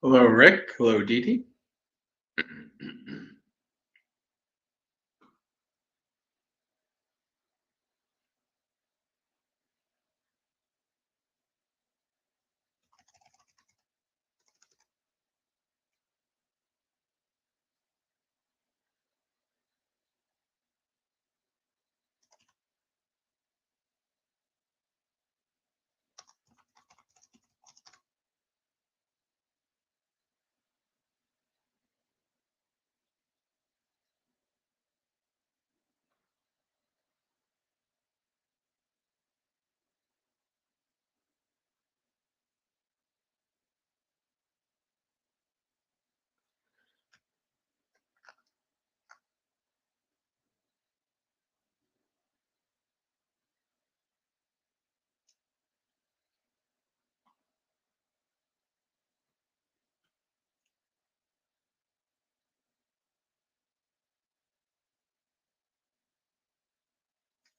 Hello, Rick. Hello, Dee.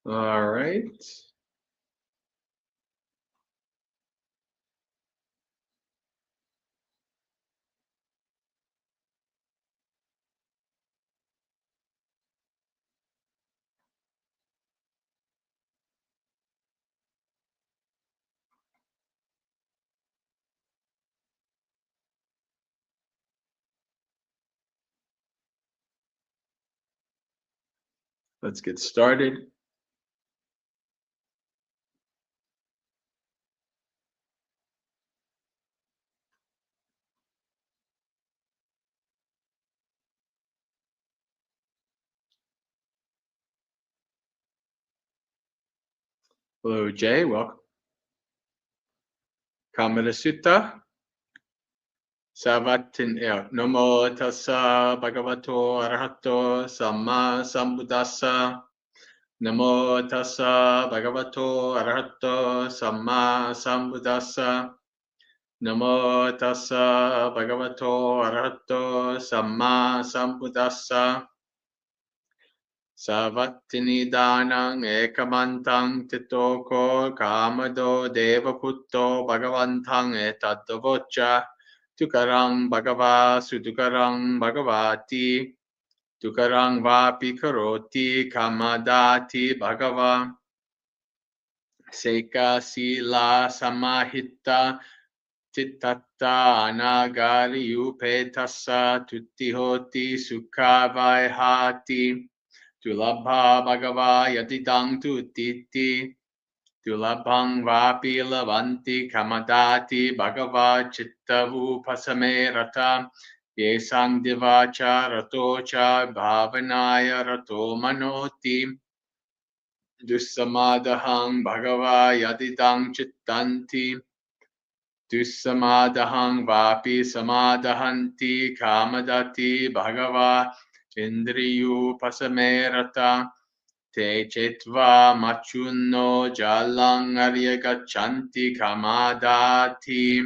All right. Let's get started. Hello, Jay. Welcome. Kamala Sutta. Savatin Namo tassa bhagavato arahato samma sambuddhassa. Namo tassa bhagavato arahato samma sambuddhassa. Namo tassa bhagavato arahato samma sambuddhassa. Savatini danang ekamantang titoko kamado devaputto bhagavantang etadavocha tukarang bhagava sutukarang bhagavati tukarang vapi karoti kamadati bhagava seka sila samahita Tittatta anagari upetassa tuttihoti sukhavai Tulabha bhagava yatidang tuttiti Tulabhang vapi lavanti kamadati bhagava chittavu pasame rata Yesang divacha ratocha bhavanaya rato manoti Dussamadahang bhagava yatidang chittanti Dussamadahang vapi samadahanti kamadati bhagava Indriyu pasamerata te chetva machunno jalang arya gachanti kamadati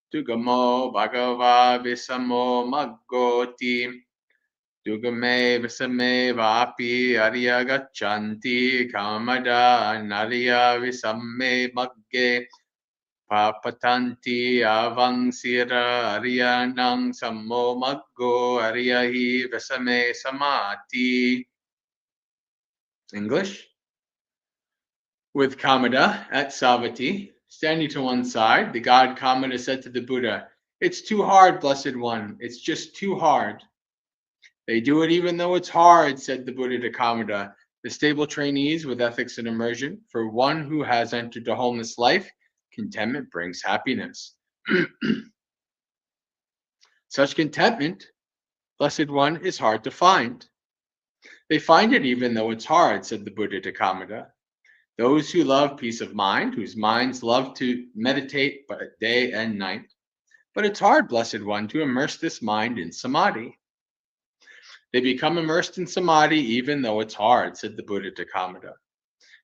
Dugamo bhagava visamo maggoti Dugame visame vapi arya gachanti kamada narya visame magge Papatanti avangsira ariyanang sammo maggo ariyahi vesame samati. English. With Kamada at Savatthi, standing to one side, the god Kamada said to the Buddha, "It's too hard, Blessed One. It's just too hard." "They do it even though it's hard," said the Buddha to Kamada, the stable trainees with ethics and immersion. "For one who has entered a homeless life, contentment brings happiness." Such contentment, Blessed One, is hard to find. "They find it even though it's hard," said the Buddha to Kamada. "Those who love peace of mind, whose minds love to meditate day and night. But it's hard, Blessed One, to immerse this mind in samadhi." "They become immersed in samadhi even though it's hard," said the Buddha to Kamada.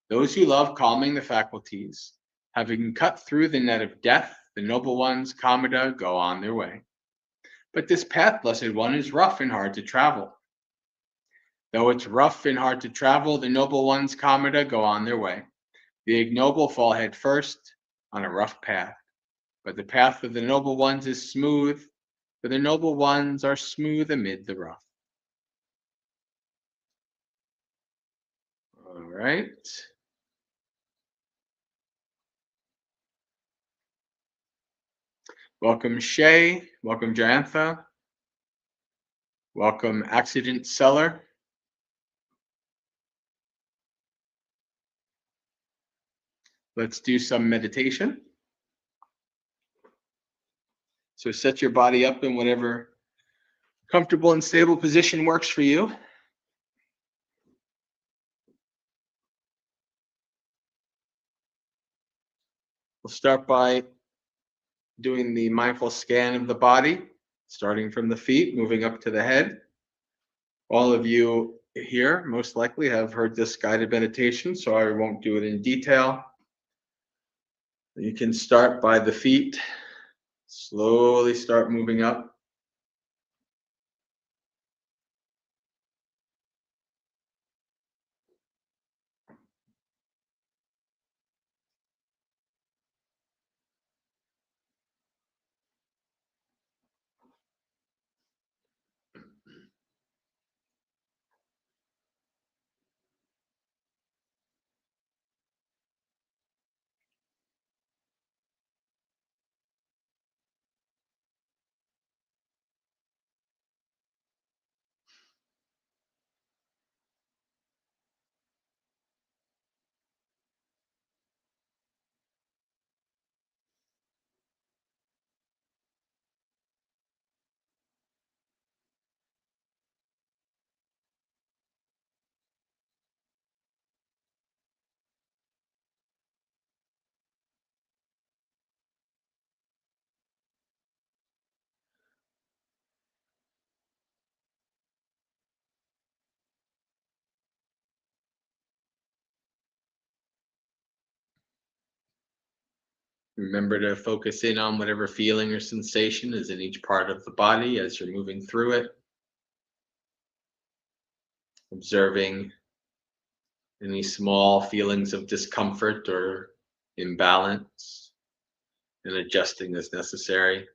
"Those who love calming the faculties, having cut through the net of death, the noble ones, Kamada, go on their way. But this path, Blessed One, is rough and hard to travel." "Though it's rough and hard to travel, the noble ones, Kamada, go on their way. The ignoble fall head first on a rough path, But the path of the noble ones is smooth, for the noble ones are smooth amid the rough. All right. Welcome, Shay. Welcome, Jayantha. Welcome, Accident Seller. Let's do some meditation. So set your body up in whatever comfortable and stable position works for you. We'll start by doing the mindful scan of the body, starting from the feet, moving up to the head. All of you here most likely have heard this guided meditation, so I won't do it in detail. You can start by the feet, slowly start moving up. Remember to focus in on whatever feeling or sensation is in each part of the body as you're moving through it. Observing any small feelings of discomfort or imbalance and adjusting as necessary.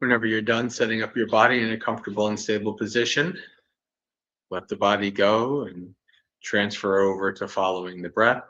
Whenever you're done setting up your body in a comfortable and stable position, let the body go and transfer over to following the breath.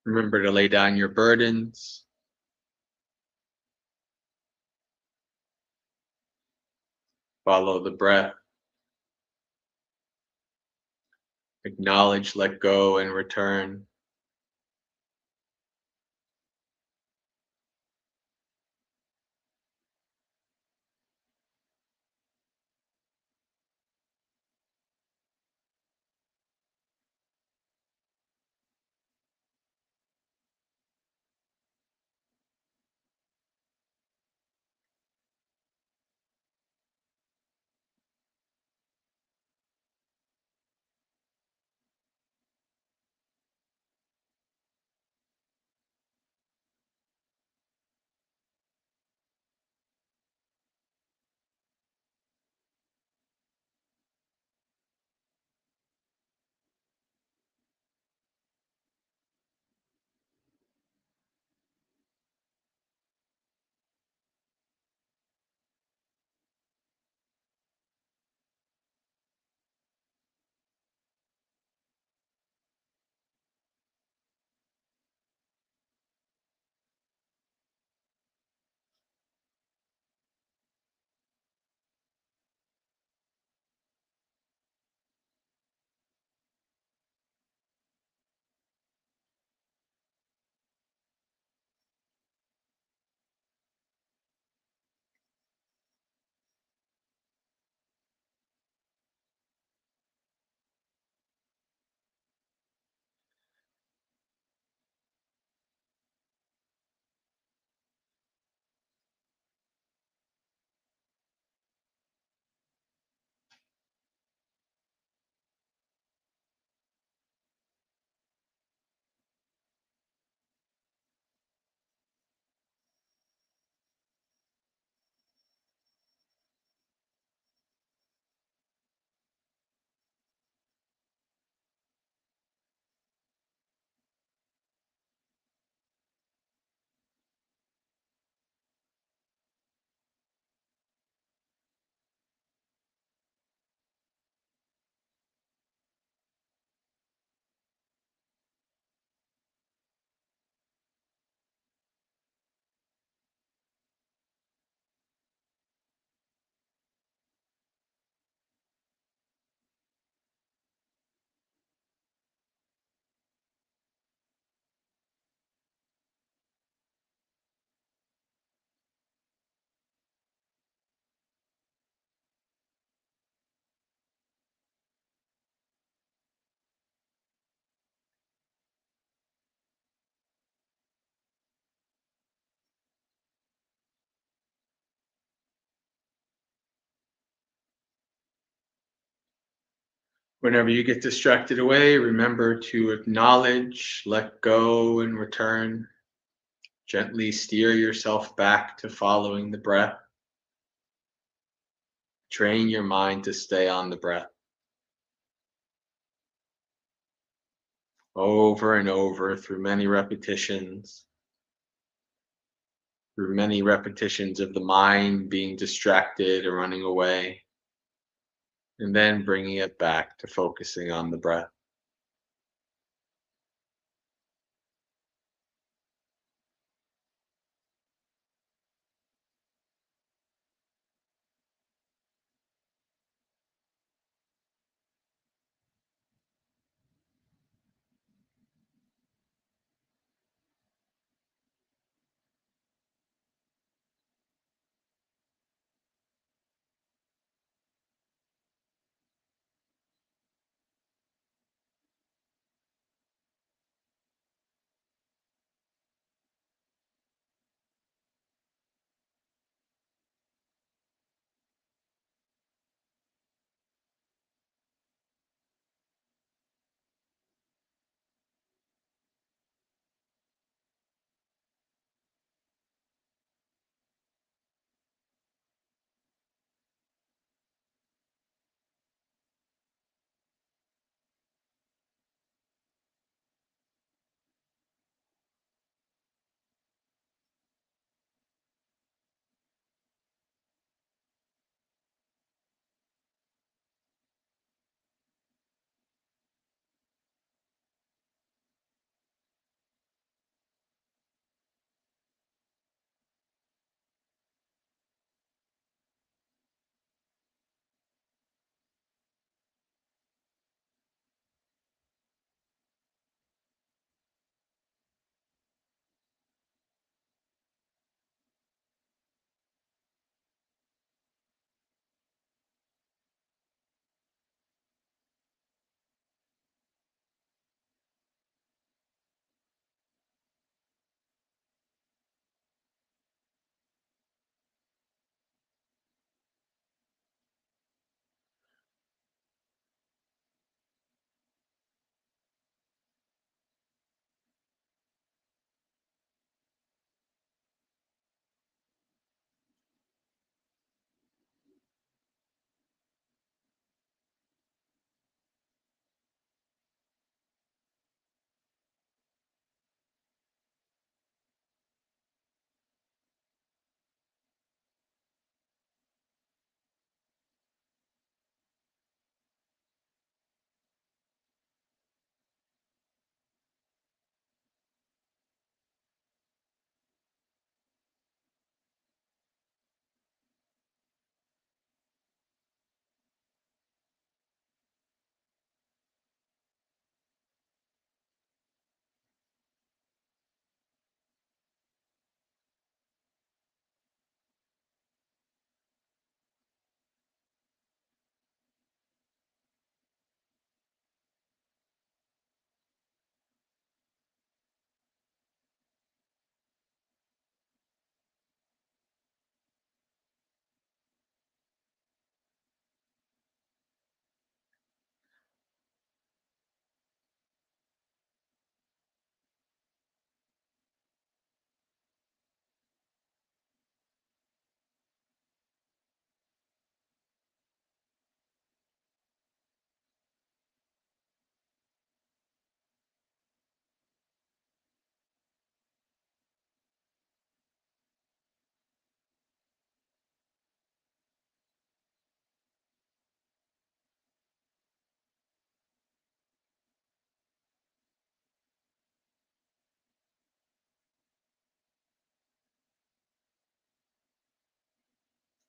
Remember to lay down your burdens. Follow the breath. Acknowledge, let go, and return. Whenever you get distracted away, remember to acknowledge, let go, and return. Gently steer yourself back to following the breath. Train your mind to stay on the breath. Over and over through many repetitions. Through many repetitions of the mind being distracted or running away. And then bringing it back to focusing on the breath.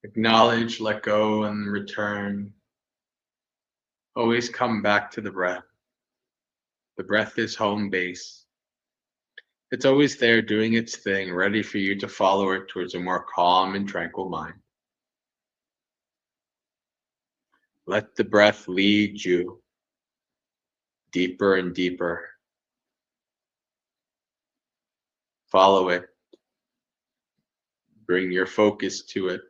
Acknowledge, let go, and return. Always come back to the breath. The breath is home base. It's always there doing its thing, ready for you to follow it towards a more calm and tranquil mind. Let the breath lead you deeper and deeper. Follow it. Bring your focus to it.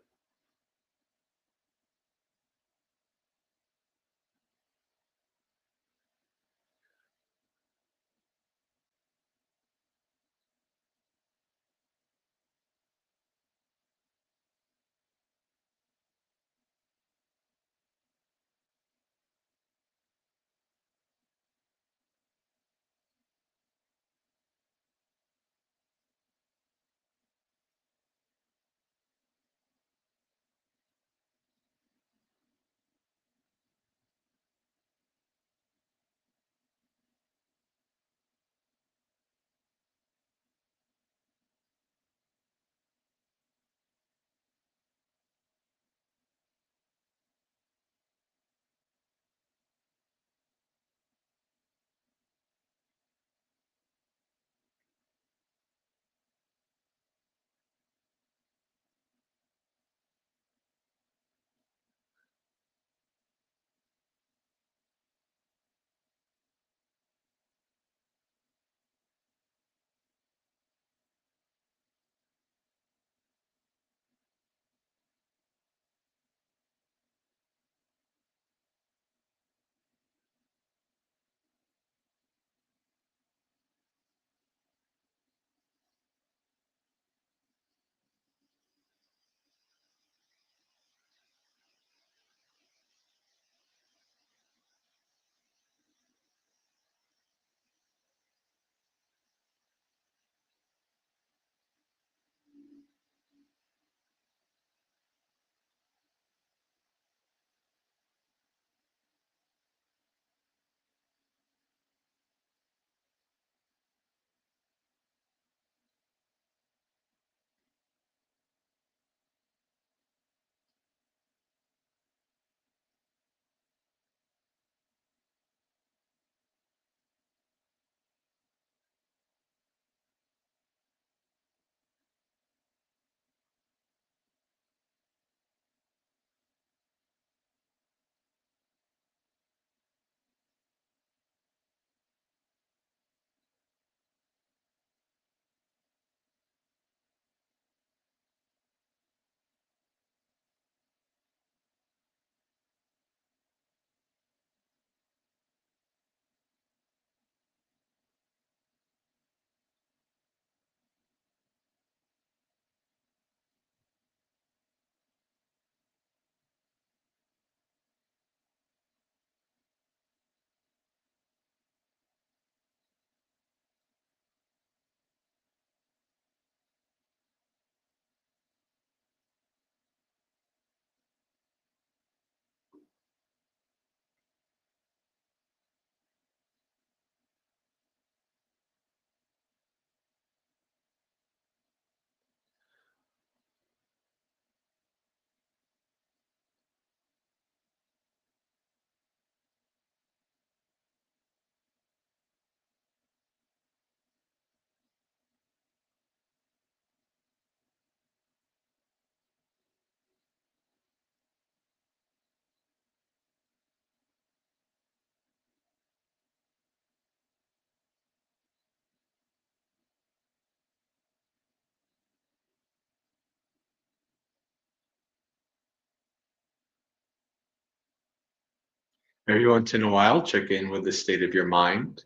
Every once in a while, check in with the state of your mind.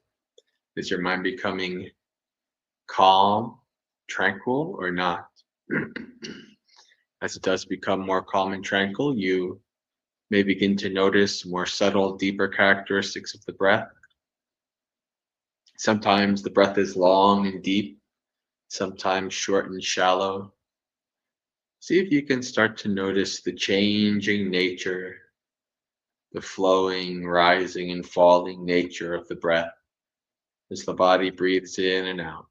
Is your mind becoming calm, tranquil, or not? As it does become more calm and tranquil, you may begin to notice more subtle, deeper characteristics of the breath. Sometimes the breath is long and deep, sometimes short and shallow. See if you can start to notice the changing nature, the flowing, rising, and falling nature of the breath as the body breathes in and out.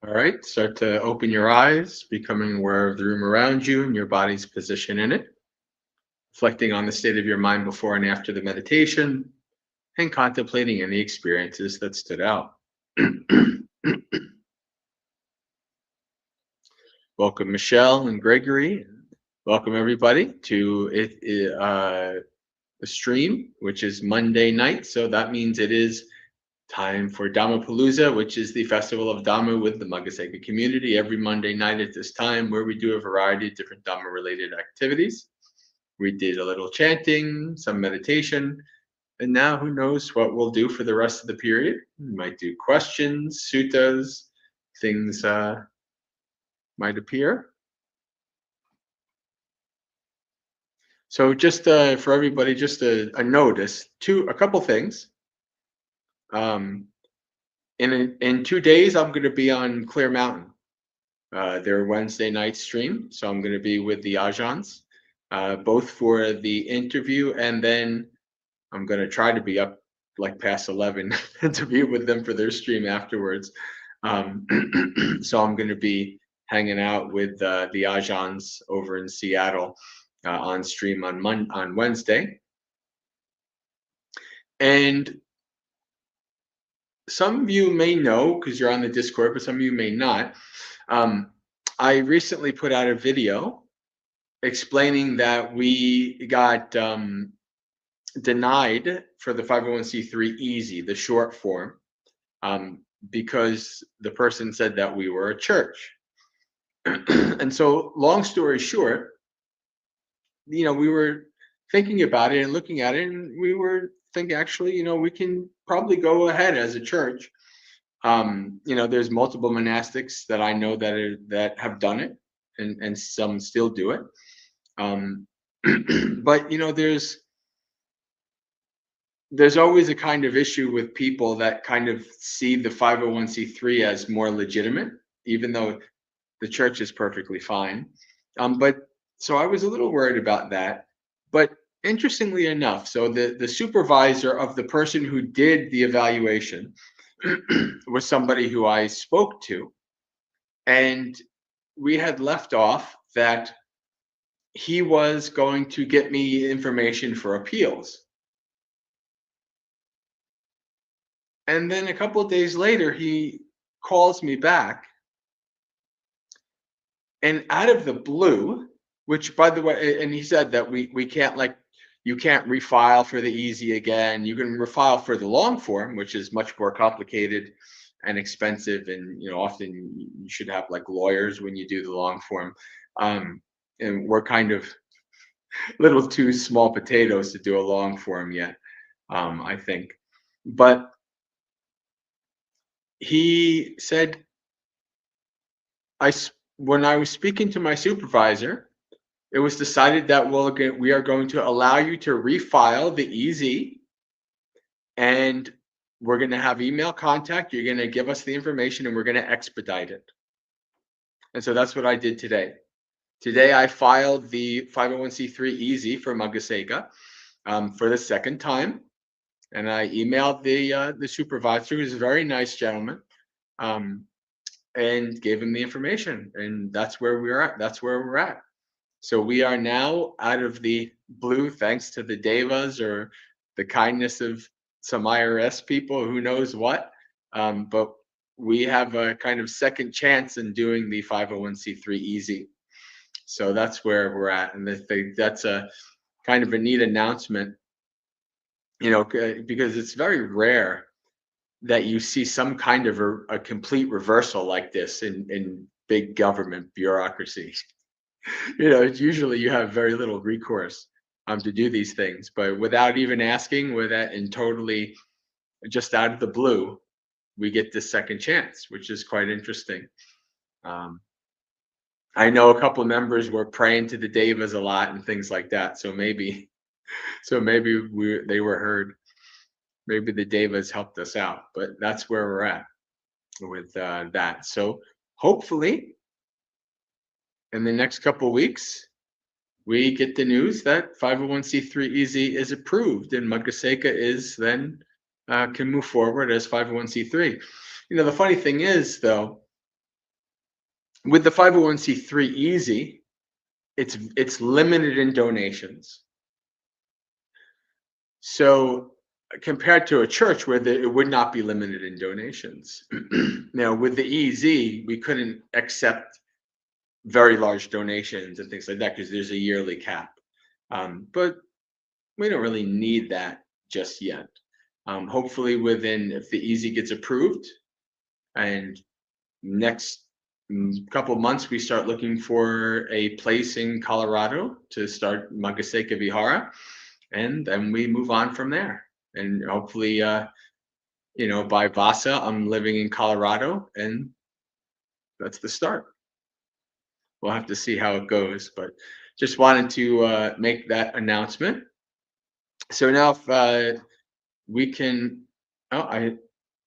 All right, start to open your eyes, becoming aware of the room around you and your body's position in it, reflecting on the state of your mind before and after the meditation, and contemplating any experiences that stood out. Welcome, Michelle and Gregory. Welcome, everybody, to the stream, which is Monday night. So that means it is time for Dhammapalooza, which is the festival of Dhamma with the Magsaysaka community every Monday night at this time, where we do a variety of different Dhamma-related activities. We did a little chanting, some meditation, and now who knows what we'll do for the rest of the period. We might do questions, suttas, things might appear. So just for everybody, just a notice, a couple things. In 2 days, I'm going to be on Clear Mountain. Their Wednesday night stream. So I'm going to be with the Ajahns, both for the interview, and then I'm going to try to be up like past 11 to be with them for their stream afterwards. So I'm going to be hanging out with the Ajahns over in Seattle on stream on Wednesday. And some of you may know because you're on the Discord, but some of you may not. I recently put out a video explaining that we got denied for the 501c3 easy, the short form, because the person said that we were a church. And so, long story short, we were thinking about it and looking at it, and we were thinking, actually, we can probably go ahead as a church. There's multiple monastics that I know that have done it, and some still do it. But there's always a kind of issue with people that kind of see the 501c3 as more legitimate, even though the church is perfectly fine. But so I was a little worried about that. But interestingly enough, so the supervisor of the person who did the evaluation was somebody who I spoke to, and we had left off that he was going to get me information for appeals. And then a couple of days later, he calls me back, and out of the blue, which, by the way, and he said that we can't, like, you can't refile for the easy again. You can refile for the long form, which is much more complicated and expensive, and often you should have like lawyers when you do the long form. And we're kind of little too small potatoes to do a long form yet, I think. But he said, when I was speaking to my supervisor, it was decided that we are going to allow you to refile the EZ, and we're going to have email contact. You're going to give us the information, and we're going to expedite it. And so that's what I did today. Today, I filed the 501c3 EZ for Magsaysaka for the second time, and I emailed the supervisor, who's a very nice gentleman, and gave him the information, and that's where we're at. That's where we're at. So we are now out of the blue, thanks to the devas or the kindness of some IRS people, who knows what. But we have a kind of second chance in doing the 501c3 easy. So that's where we're at, and that's a kind of a neat announcement, because it's very rare that you see some kind of a complete reversal like this in big government bureaucracy. Usually you have very little recourse to do these things, but without even asking, and totally just out of the blue, we get this second chance, which is quite interesting. I know a couple of members were praying to the devas a lot and things like that, so maybe they were heard. Maybe the devas helped us out, but that's where we're at with that. So hopefully, in the next couple of weeks, we get the news that 501c3 easy is approved, and Magsaysaka can move forward as 501c3. The funny thing is, though, With the 501c3 easy, it's limited in donations. So compared to a church where it would not be limited in donations. Now with the EZ, we couldn't accept very large donations and things like that because there's a yearly cap. But we don't really need that just yet. Hopefully if the EZ gets approved and next couple of months we start looking for a place in Colorado to start Maggaseka Vihara, and then we move on from there. And hopefully, by Vasa, I'm living in Colorado, and that's the start. We'll have to see how it goes, but just wanted to make that announcement. So now if we can,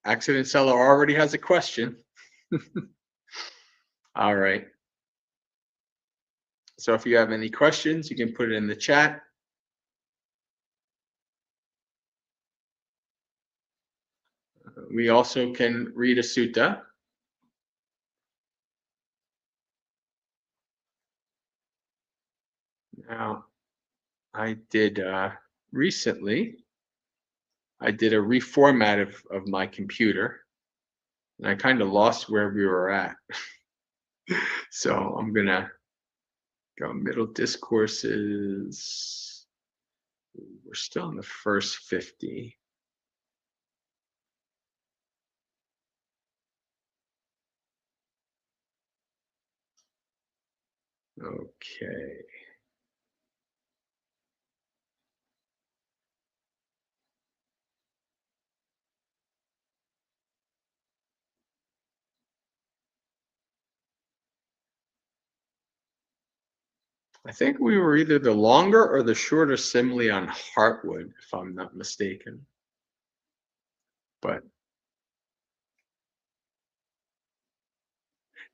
Accident Seller already has a question. All right. So if you have any questions, you can put it in the chat. We also can read a sutta. Now, I did recently, I did a reformat of my computer, and I kind of lost where we were at. So I'm gonna go middle discourses. We're still in the first 50. Okay. I think we were either the longer or the shorter simile on Heartwood, if I'm not mistaken. But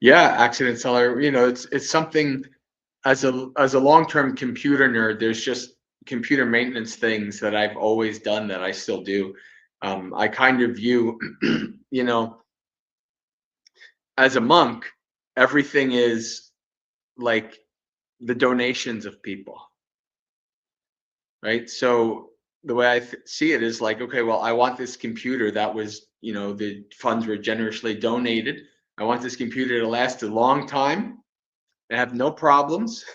yeah, Accident Seller, it's something as a long-term computer nerd, there's just computer maintenance things that I've always done that I still do. I kind of view, as a monk, everything is like the donations of people, right? So the way I see it is like, okay, well, I want this computer that was, the funds were generously donated. I want this computer to last a long time and have no problems,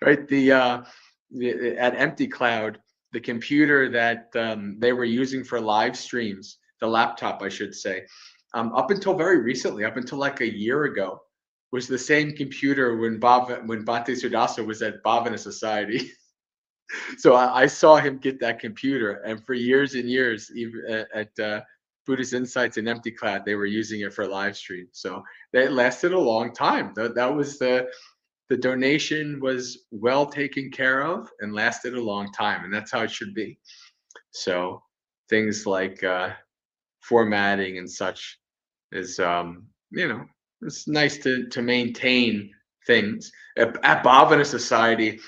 right? At Empty Cloud, the computer that they were using for live streams, the laptop, I should say, up until very recently, up until like a year ago, was the same computer when Bhante Sudasa was at Bhavana Society. So I saw him get that computer, and for years and years, even at Buddhist Insights and Empty Cloud, they were using it for live stream. So that lasted a long time. That was the donation was well taken care of and lasted a long time, and that's how it should be. So things like formatting and such is, it's nice to maintain things. At Bhavana Society,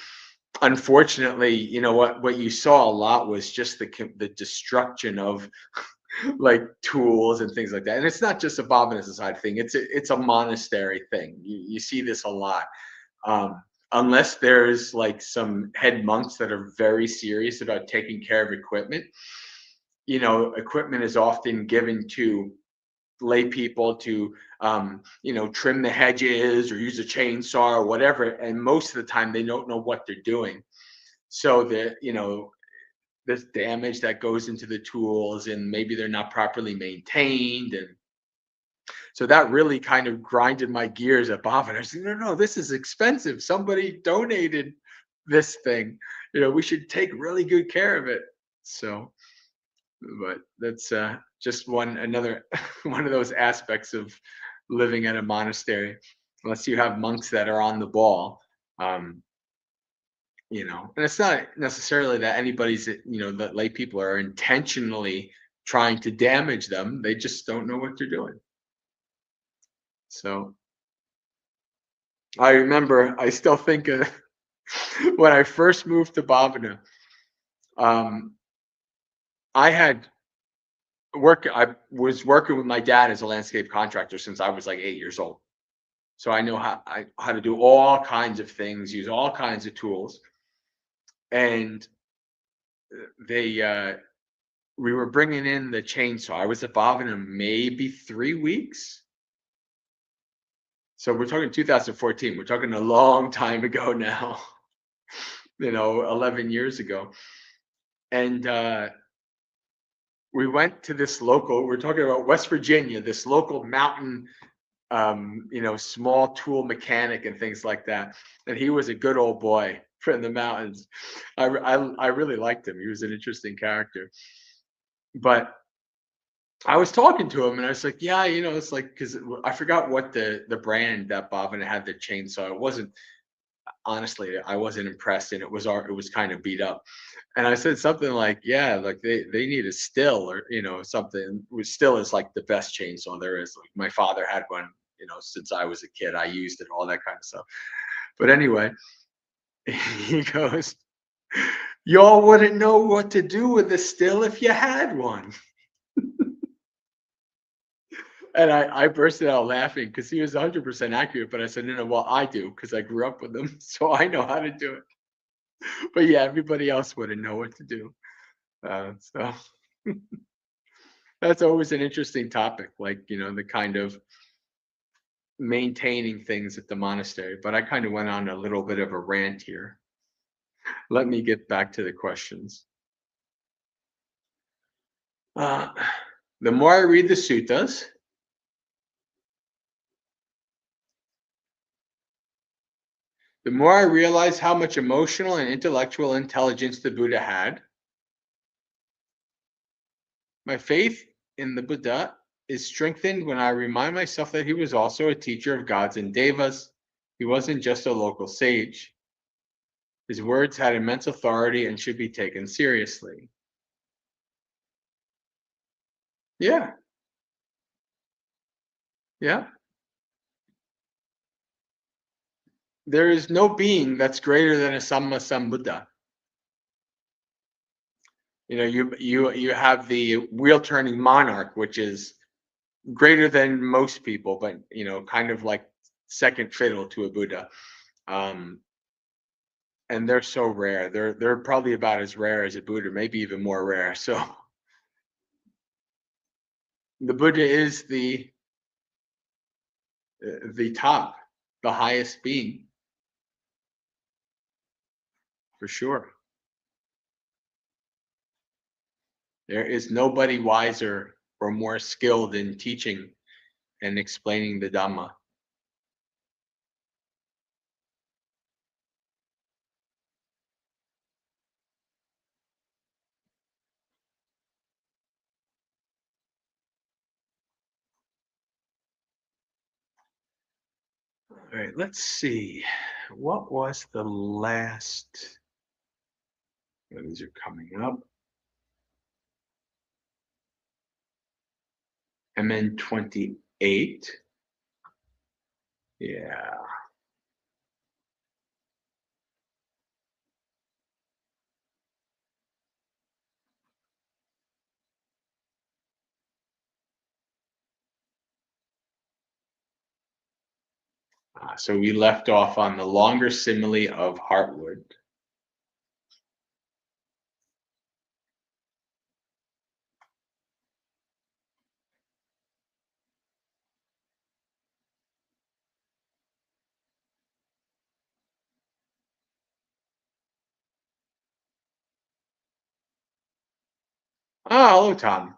unfortunately, what you saw a lot was just the destruction of like tools and things like that. And it's not just a Bhavana Society thing; it's a monastery thing. You see this a lot. Unless there's like some head monks that are very serious about taking care of equipment, equipment is often given to lay people to trim the hedges or use a chainsaw or whatever, and most of the time they don't know what they're doing. So there's damage that goes into the tools, and maybe they're not properly maintained, and so that really kind of grinded my gears at Bob. And I said, no, this is expensive. Somebody donated this thing. We should take really good care of it. So, but that's just another one of those aspects of living at a monastery. Unless you have monks that are on the ball, and it's not necessarily that that lay people are intentionally trying to damage them. They just don't know what they're doing. So I remember, I still think of when I first moved to Bhavana, I was working with my dad as a landscape contractor since I was like 8 years old. So I know how to do all kinds of things, use all kinds of tools. And they we were bringing in the chainsaw. I was involved in maybe 3 weeks. So we're talking 2014. We're talking a long time ago now. 11 years ago. And we went to this local. We're talking about West Virginia. This local mountain, small tool mechanic and things like that. And he was a good old boy from the mountains. I really liked him. He was an interesting character. But I was talking to him and I was like, yeah, it's like, because I forgot what the brand that Bob had the chainsaw. It wasn't, honestly, I wasn't impressed, and it was kind of beat up. And I said something like, yeah, like they need a still, or something. Which still is like the best chainsaw there is. Like my father had one, since I was a kid. I used it, all that kind of stuff. But anyway, he goes, y'all wouldn't know what to do with a still if you had one. And I bursted out laughing because he was 100% accurate. But I said, no, well, I do, because I grew up with him. So I know how to do it. But yeah, everybody else wouldn't know what to do. So that's always an interesting topic, like, the kind of maintaining things at the monastery. But I kind of went on a little bit of a rant here. Let me get back to the questions. The more I read the suttas, the more I realize how much emotional and intellectual intelligence the Buddha had. My faith in the Buddha is strengthened when I remind myself that he was also a teacher of gods and devas. He wasn't just a local sage. His words had immense authority and should be taken seriously. Yeah, yeah. There is no being that's greater than a Samma Sambuddha. You have the wheel turning monarch, which is greater than most people, but kind of like second fiddle to a Buddha. And they're so rare. They're probably about as rare as a Buddha, maybe even more rare. So the Buddha is the top, the highest being, for sure. There is nobody wiser or more skilled in teaching and explaining the Dhamma. All right, let's see. What was the last? These are coming up. MN 28. Yeah. So we left off on the longer simile of heartwood. Ah, hello, Tom.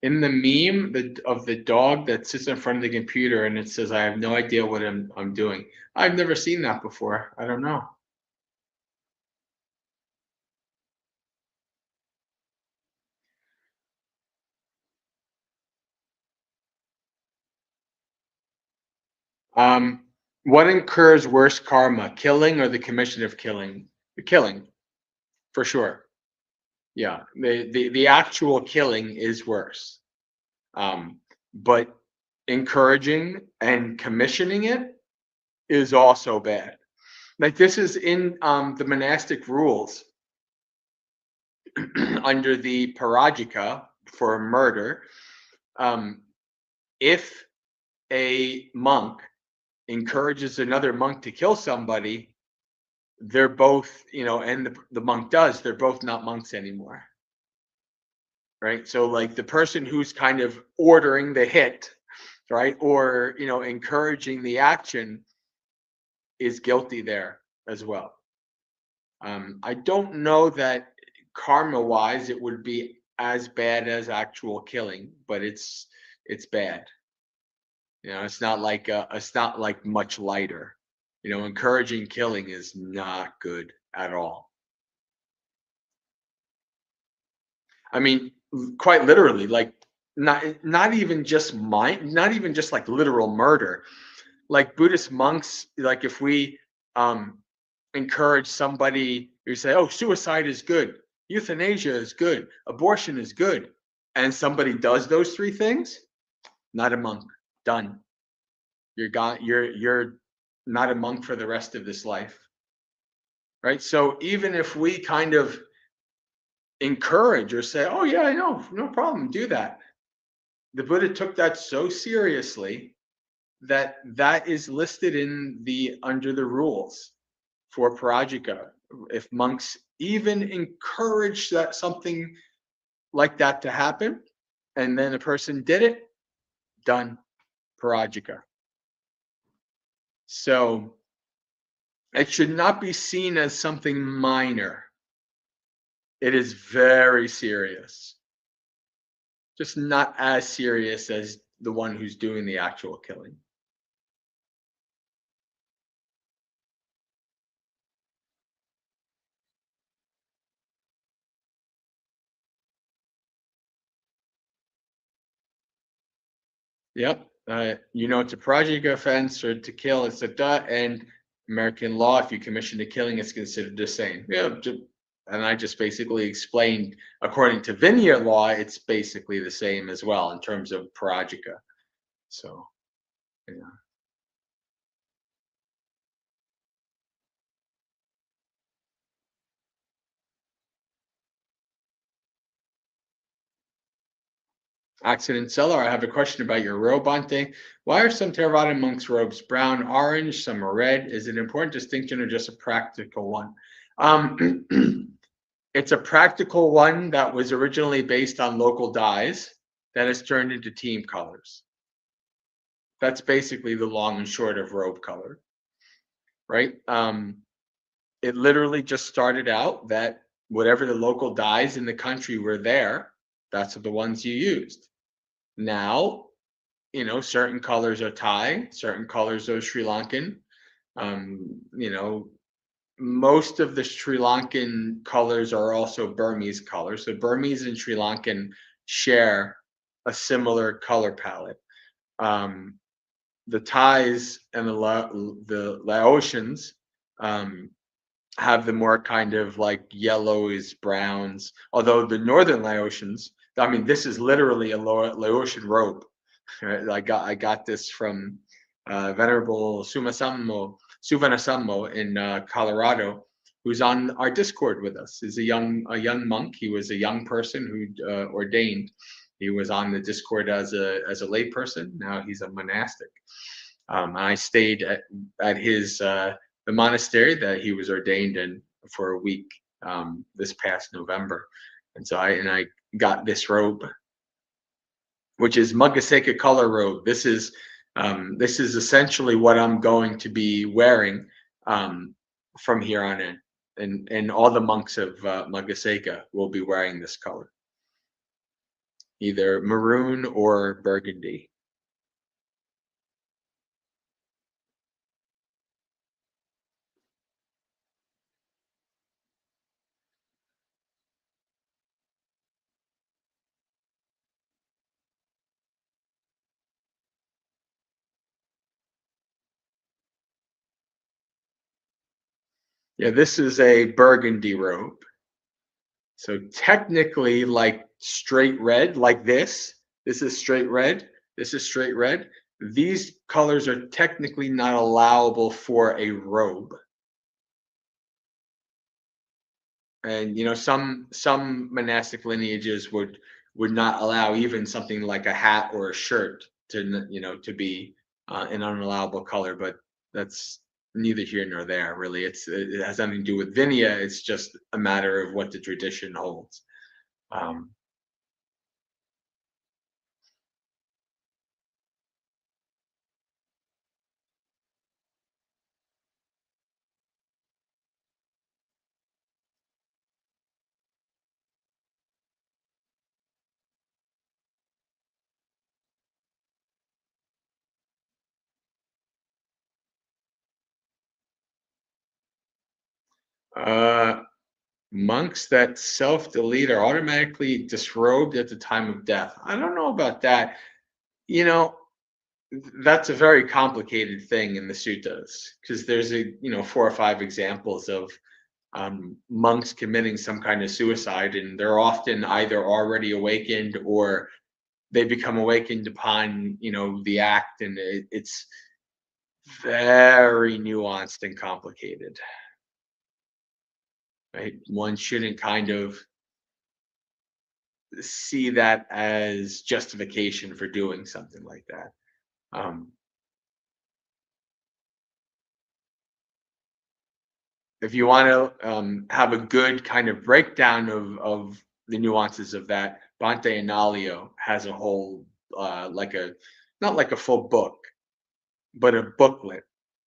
In the meme of the dog that sits in front of the computer and it says, "I have no idea what I'm doing." I've never seen that before. I don't know. What incurs worse karma, killing or the commission of killing? The killing, for sure. Yeah, the actual killing is worse. But encouraging and commissioning it is also bad. Like this is in the monastic rules under the parajika for murder. Um, if a monk encourages another monk to kill somebody, they're both, and the monk does, they're both not monks anymore. Right. So like the person who's kind of ordering the hit, right, or encouraging the action is guilty there as well. I don't know that karma wise it would be as bad as actual killing, but it's bad. It's not like much lighter. Encouraging killing is not good at all. I mean, quite literally, like not even just not even just like literal murder. Like Buddhist monks, like if we um encourage somebody who say, "Oh, suicide is good, euthanasia is good, abortion is good," and somebody does those three things, not a monk. Done. You're gone. You're not a monk for the rest of this life, right? So even if we kind of encourage or say, "Oh yeah, I know, no problem, do that," the Buddha took that so seriously that that is listed in the under the rules for parajika. If monks even encourage that something like that to happen, and then a person did it, done, parajika. So it should not be seen as something minor. It is very serious. Just not as serious as the one who's doing the actual killing. Yep. It's a parajika offense or to kill, it's sutta, and American law, if you commission a killing, it's considered the same. Yeah. And I just basically explained, according to Vinaya law, it's basically the same as well in terms of parajika. So, yeah. Accident Seller, I have a question about your robe, Bante. Why are some Theravada monks' robes brown, orange, some are red? Is it an important distinction or just a practical one? Um, it's a practical one that was originally based on local dyes that has turned into team colors. That's basically the long and short of robe color, right? It literally just started out that whatever the local dyes in the country were there, that's the ones you used. Now, certain colors are Thai, certain colors are Sri Lankan. Um, you know, most of the Sri Lankan colors are also Burmese colors. So Burmese and Sri Lankan share a similar color palette. Um, the Thais and the Laotians um, have the more kind of like yellows, browns. Although the northern Laotians, I mean, this is literally a Laotian robe. Right? I got this from Venerable Suvanasammo in Colorado, who's on our Discord with us. He's a young monk. He was a young person who ordained. He was on the Discord as a lay person. Now he's a monastic. I stayed at his the monastery that he was ordained in for a week this past November, and so I got this robe, which is Magaseka color robe. This is essentially what I'm going to be wearing from here on in, and all the monks of Magaseka will be wearing this color, either maroon or burgundy. Yeah, this is a burgundy robe. So technically, like straight red, like this is straight red, this is straight red. These colors are technically not allowable for a robe. And some monastic lineages would not allow even something like a hat or a shirt to be an unallowable color, but that's neither here nor there, really. It has nothing to do with Vinaya. It's just a matter of what the tradition holds. um, uh, Monks that self-delete are automatically disrobed at the time of death. I don't know about that. You know, that's a very complicated thing in the suttas, because there's 4 or 5 examples of monks committing some kind of suicide, and they're often either already awakened or they become awakened upon the act, and it's very nuanced and complicated, right? One shouldn't kind of see that as justification for doing something like that. Um, if you want to have a good kind of breakdown of the nuances of that, Bhante Análio has a whole like a not like a full book, but a booklet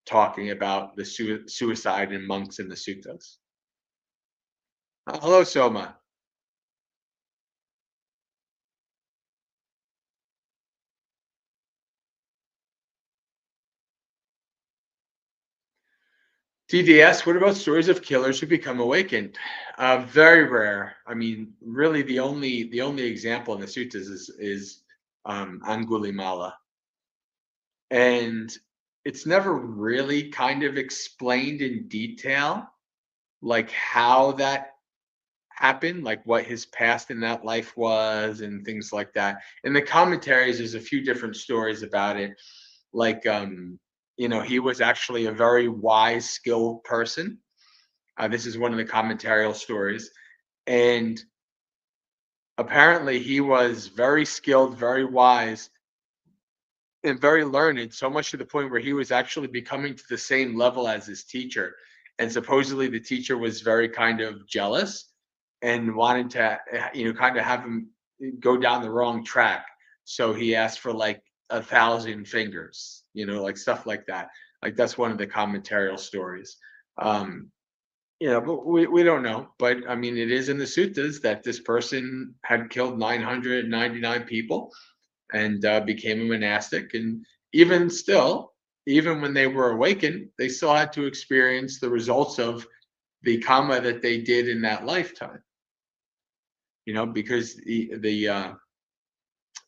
talking about the suicide and monks in the suttas. Hello, Soma. TDS, what about stories of killers who become awakened? Very rare. I mean, really, the only example in the suttas is Angulimala, and it's never really kind of explained in detail, like how that happened, like what his past in that life was, and things like that. In the commentaries, there's a few different stories about it, like he was actually a very wise, skilled person. This is one of the commentarial stories. And apparently, he was very skilled, very wise, and very learned, so much to the point where he was actually becoming to the same level as his teacher. And supposedly, the teacher was very kind of jealous and wanted to, kind of have him go down the wrong track. So he asked for like 1,000 fingers, like stuff like that. Like that's one of the commentarial stories. Um, but we don't know. But I mean, it is in the suttas that this person had killed 999 people and became a monastic. And even still, even when they were awakened, they still had to experience the results of the karma that they did in that lifetime. Because the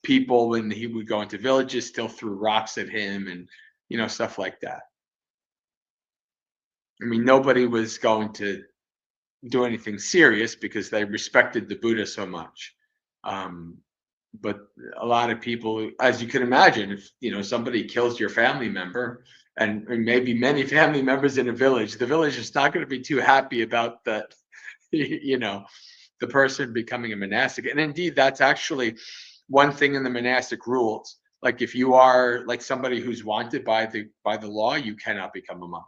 people, when he would go into villages, still threw rocks at him, and stuff like that. I mean, nobody was going to do anything serious because they respected the Buddha so much. Um, but a lot of people, as you can imagine, if somebody kills your family member, and maybe many family members in a village, the village is not going to be too happy about that. you know, the person becoming a monastic. And indeed, that's actually one thing in the monastic rules. Like if you are like somebody who's wanted by the law, you cannot become a monk.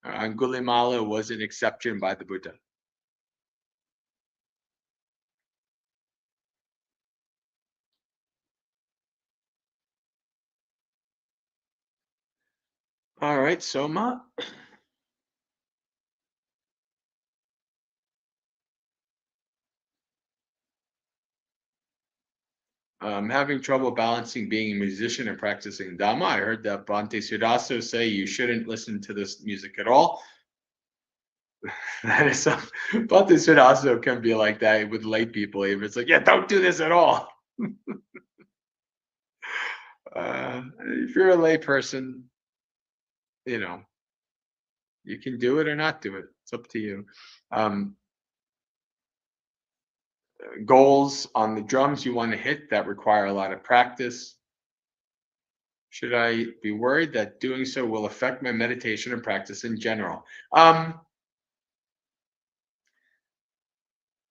Angulimala was an exception by the Buddha. All right, Soma. I'm having trouble balancing being a musician and practicing Dhamma. I heard that Bhante Sudaso say you shouldn't listen to this music at all. That is some Bhante Sudaso can be like that with lay people. Even it's like, yeah, don't do this at all. If you're a lay person, you know, you can do it or not do it. It's up to you. Um, Goals on the drums you want to hit that require a lot of practice. Should I be worried that doing so will affect my meditation and practice in general?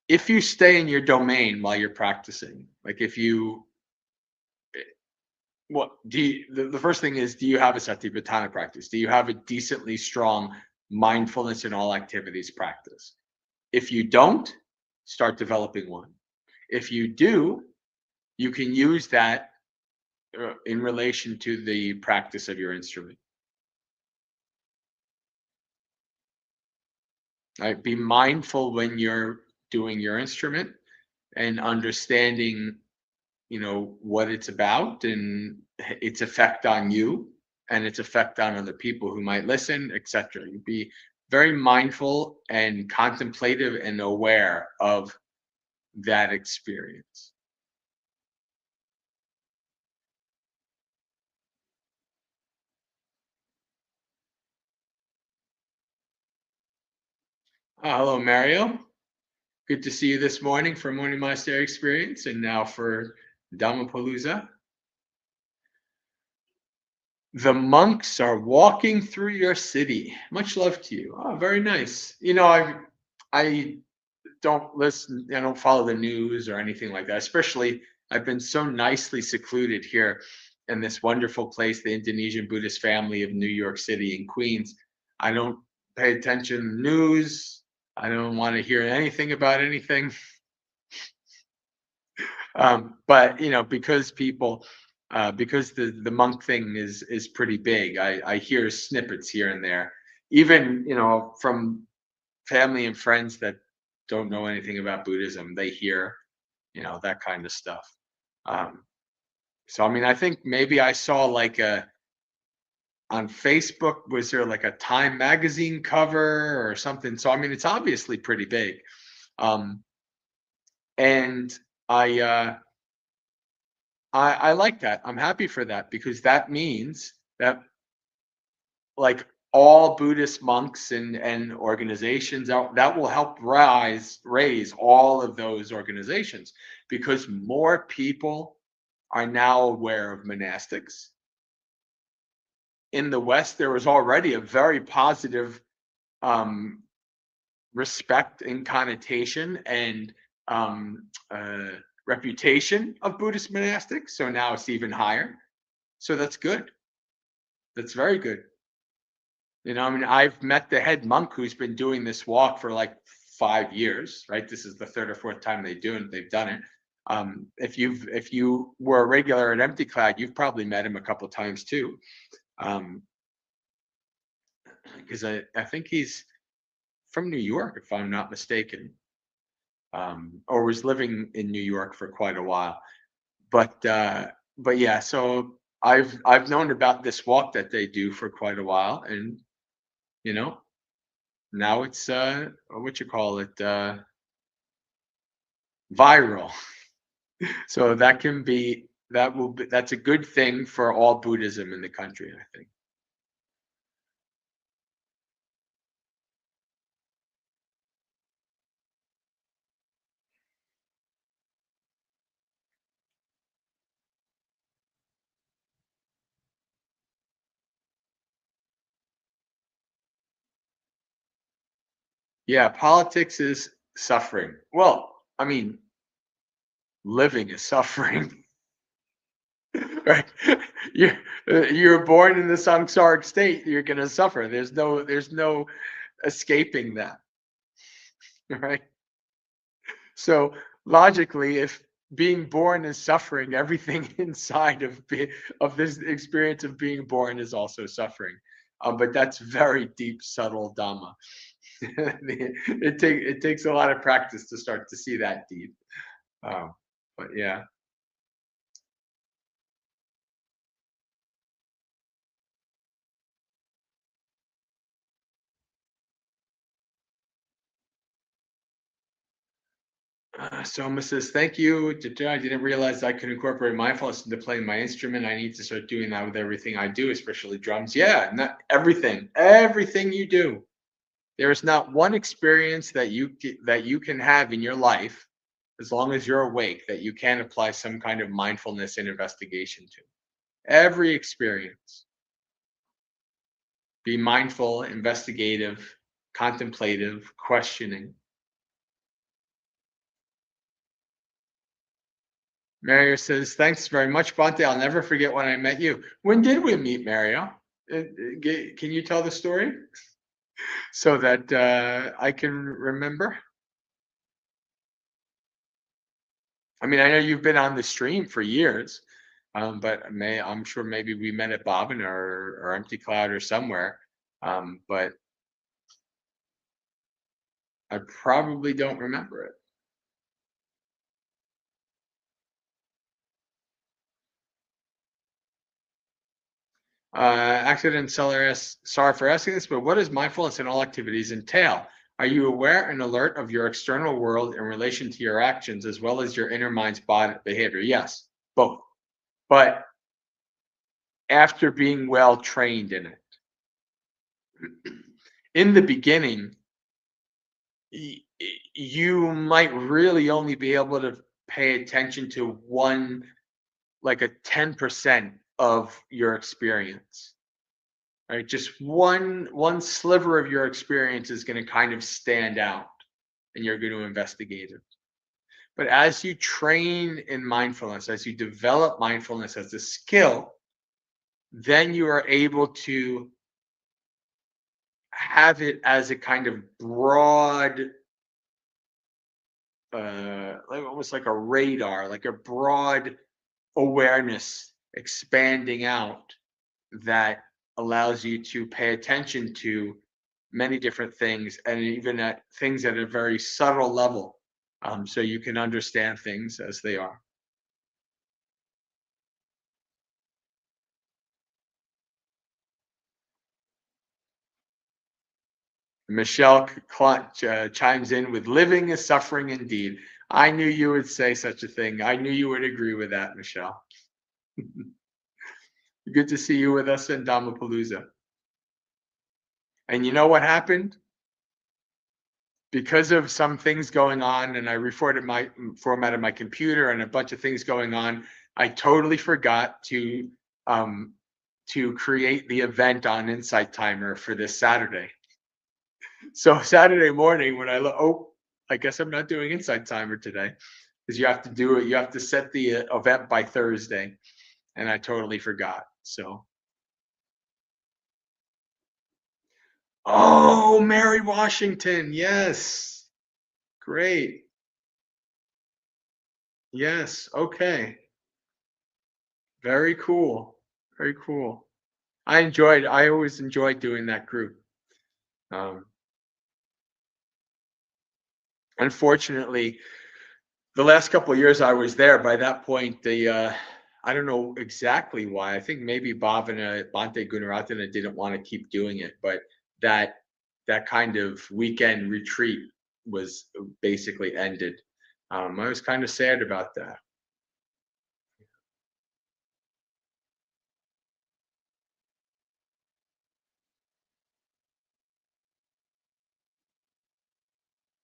if you stay in your domain while you're practicing, like if you, what do you, the first thing is, do you have a satipatthana practice? Do you have a decently strong mindfulness in all activities practice? If you don't, start developing one. If you do, you can use that in relation to the practice of your instrument. Right? Be mindful when you're doing your instrument and understanding, what it's about and its effect on you and its effect on other people who might listen, etc. You be very mindful and contemplative and aware of that experience. Hello, Mario. Good to see you this morning for Morning Monastery Experience and now for Dhammapalooza. The monks are walking through your city. Much love to you. Oh, very nice. I don't listen, I don't follow the news or anything like that. Especially, I've been so nicely secluded here in this wonderful place, the Indonesian Buddhist family of New York City and Queens. I don't pay attention to news. I don't want to hear anything about anything. But because people, because the monk thing is pretty big, I hear snippets here and there, even from family and friends that don't know anything about Buddhism. They hear that kind of stuff. Um, so I mean, I think maybe I saw like on Facebook, was there like a Time magazine cover or something? So I mean, it's obviously pretty big. Um, and I I like that. I'm happy for that because that means that like all Buddhist monks and organizations that will help raise all of those organizations because more people are now aware of monastics. In the West, there was already a very positive um, respect and connotation and reputation of Buddhist monastics. So now it's even higher. So that's good. That's very good. I mean, I've met the head monk who's been doing this walk for like 5 years, right? This is the third or fourth time they've done it. If you were a regular at Empty Cloud, you've probably met him a couple of times too. Because I think he's from New York, if I'm not mistaken, or was living in New York for quite a while. But yeah, so I've known about this walk that they do for quite a while, and you know, now it's what you call it, viral. So that's a good thing for all Buddhism in the country, I think. Yeah, politics is suffering. Well, I mean, living is suffering. Right? You're born in the samsaric state, you're going to suffer. There's no escaping that, right? So logically, if being born is suffering, everything inside of this experience of being born is also suffering. But that's very deep, subtle Dhamma. It takes a lot of practice to start to see that deep. Um, but yeah. Soma says, thank you. I didn't realize I could incorporate mindfulness into playing my instrument. I need to start doing that with everything I do, especially drums. Yeah, not everything you do. There is not one experience that you can have in your life, as long as you're awake, that you can apply some kind of mindfulness and investigation to. Every experience. Be mindful, investigative, contemplative, questioning. Mario says, thanks very much, Bante. I'll never forget when I met you. When did we meet, Mario? Can you tell the story so that I can remember? I mean, I know you've been on the stream for years, but I'm sure maybe we met at Bobbin or Empty Cloud or somewhere. But I probably don't remember it. Accident seller asks, sorry for asking this, but what does mindfulness in all activities entail? Are you aware and alert of your external world in relation to your actions as well as your inner mind's body behavior? Yes, both. But after being well trained in it. In the beginning, you might really only be able to pay attention to one, like a 10% of your experience. Right? Just one sliver of your experience is going to kind of stand out and you're going to investigate it. But as you train in mindfulness, as you develop mindfulness as a skill, then you are able to have it as a kind of broad, like almost like a radar, like a broad awareness expanding out that allows you to pay attention to many different things and even at things at a very subtle level, so you can understand things as they are. Michelle chimes in with living is suffering indeed. I knew you would say such a thing. I knew you would agree with that, Michelle. Good to see you with us in Dhammapalooza. And you know what happened? Because of some things going on, and I formatted my computer and a bunch of things going on, I totally forgot to create the event on Insight Timer for this Saturday. So Saturday morning when I look, oh, I guess I'm not doing Insight Timer today because you have to do it. You have to set the event by Thursday, and I totally forgot. So, oh, Mary Washington, yes, great, yes, okay, very cool, very cool. I always enjoyed doing that group. Um, Unfortunately, the last couple of years I was there, by that point, I don't know exactly why. I think maybe Bhavana Bhante Gunaratana didn't want to keep doing it, but that that kind of weekend retreat was basically ended. I was kind of sad about that.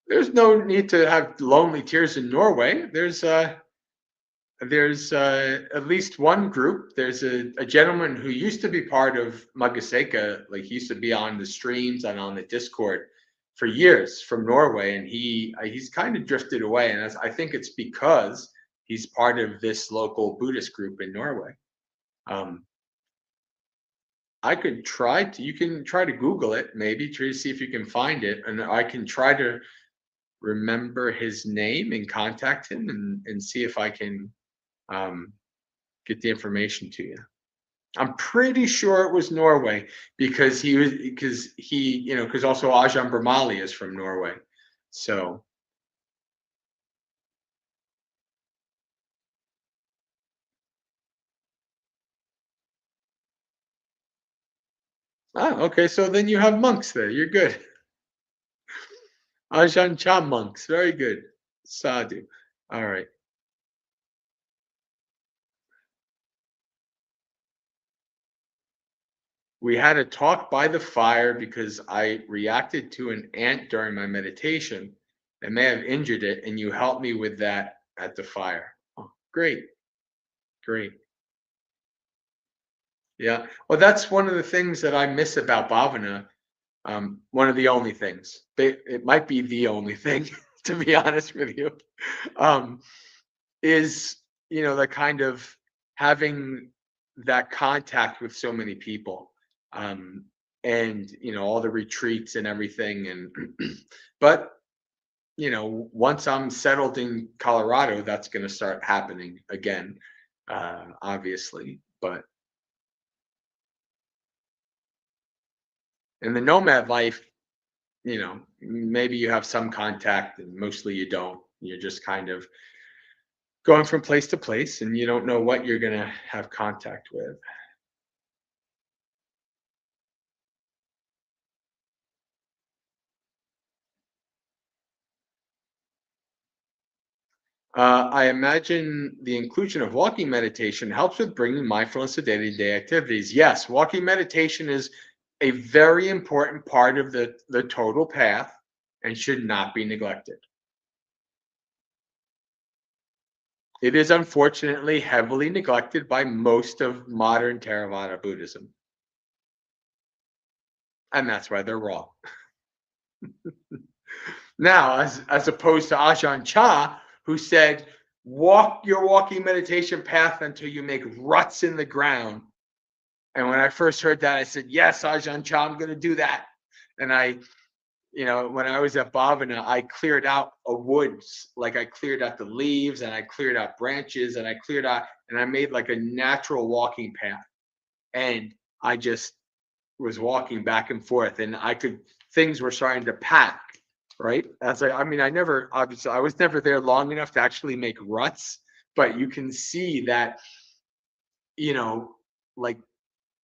There's no need to have lonely tears in Norway. There's at least one group. There's a gentleman who used to be part of Magaseka, like he used to be on the streams and on the Discord for years from Norway, and he's kind of drifted away, and I think it's because he's part of this local Buddhist group in Norway. Um, I could try to. You can try to Google it, maybe try to see if you can find it, and I can try to remember his name and contact him and see if I can um, get the information to you. I'm pretty sure it was Norway because because also Ajahn Brahmali is from Norway. So, okay. So then you have monks there. You're good. Ajahn Chah monks. Very good. Sadhu. All right. We had a talk by the fire because I reacted to an ant during my meditation that may have injured it, and you helped me with that at the fire. Oh, great. Great. Yeah. Well, that's one of the things that I miss about Bhavana. One of the only things. It might be the only thing, to be honest with you, is the kind of having that contact with so many people, and all the retreats and everything, and but once I'm settled in Colorado, that's going to start happening again, obviously. But in the nomad life, maybe you have some contact and mostly you don't. You're just kind of going from place to place and you don't know what you're going to have contact with. I imagine the inclusion of walking meditation helps with bringing mindfulness to day-to-day activities. Yes, walking meditation is a very important part of the total path and should not be neglected. It is unfortunately heavily neglected by most of modern Theravada Buddhism, and that's why they're wrong. Now, as opposed to Ajahn Chah, who said, walk your walking meditation path until you make ruts in the ground. And when I first heard that, I said, yes, Ajahn Chah, I'm going to do that. And when I was at Bhavana, I cleared out a woods, like I cleared out the leaves and I cleared out branches and I made like a natural walking path. And I just was walking back and forth and things were starting to pack, right? Obviously, I was never there long enough to actually make ruts, but you can see that, like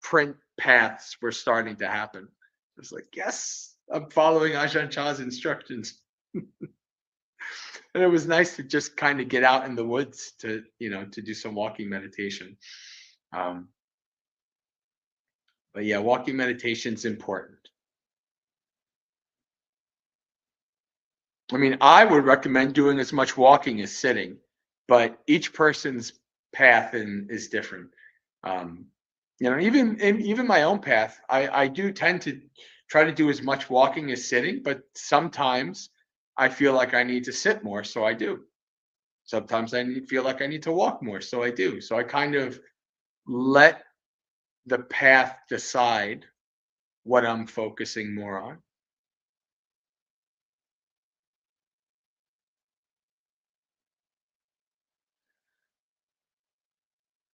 print paths were starting to happen. It's like, yes, I'm following Ajahn Chah's instructions. And it was nice to just kind of get out in the woods to do some walking meditation. But yeah, walking meditation is important. I mean, I would recommend doing as much walking as sitting, but each person's path is different. Even my own path, I do tend to try to do as much walking as sitting, but sometimes I feel like I need to sit more, so I do. Sometimes feel like I need to walk more, so I do. So I kind of let the path decide what I'm focusing more on.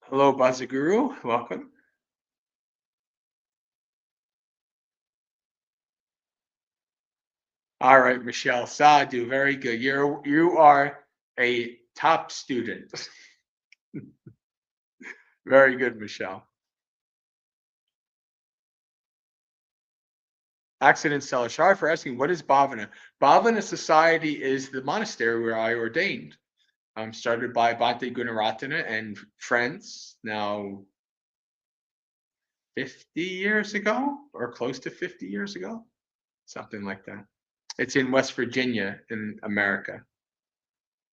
Hello, Bazaguru. Welcome. All right, Michelle Sadu, very good. You are a top student. Very good, Michelle. Accident Salashar for asking, what is Bhavana? Bhavana Society is the monastery where I ordained. Started by Bhante Gunaratana and friends now 50 years ago, or close to 50 years ago, something like that. It's in West Virginia in America,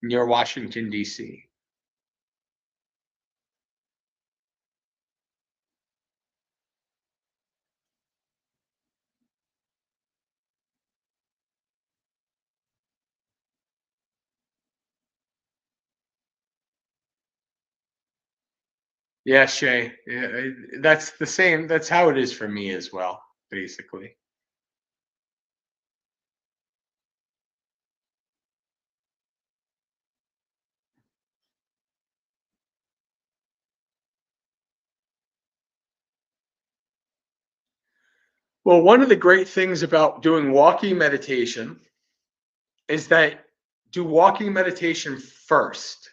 near Washington, D.C. Yeah, Shay. Yeah, that's the same. That's how it is for me as well, basically. Well, one of the great things about doing walking meditation is that do walking meditation first.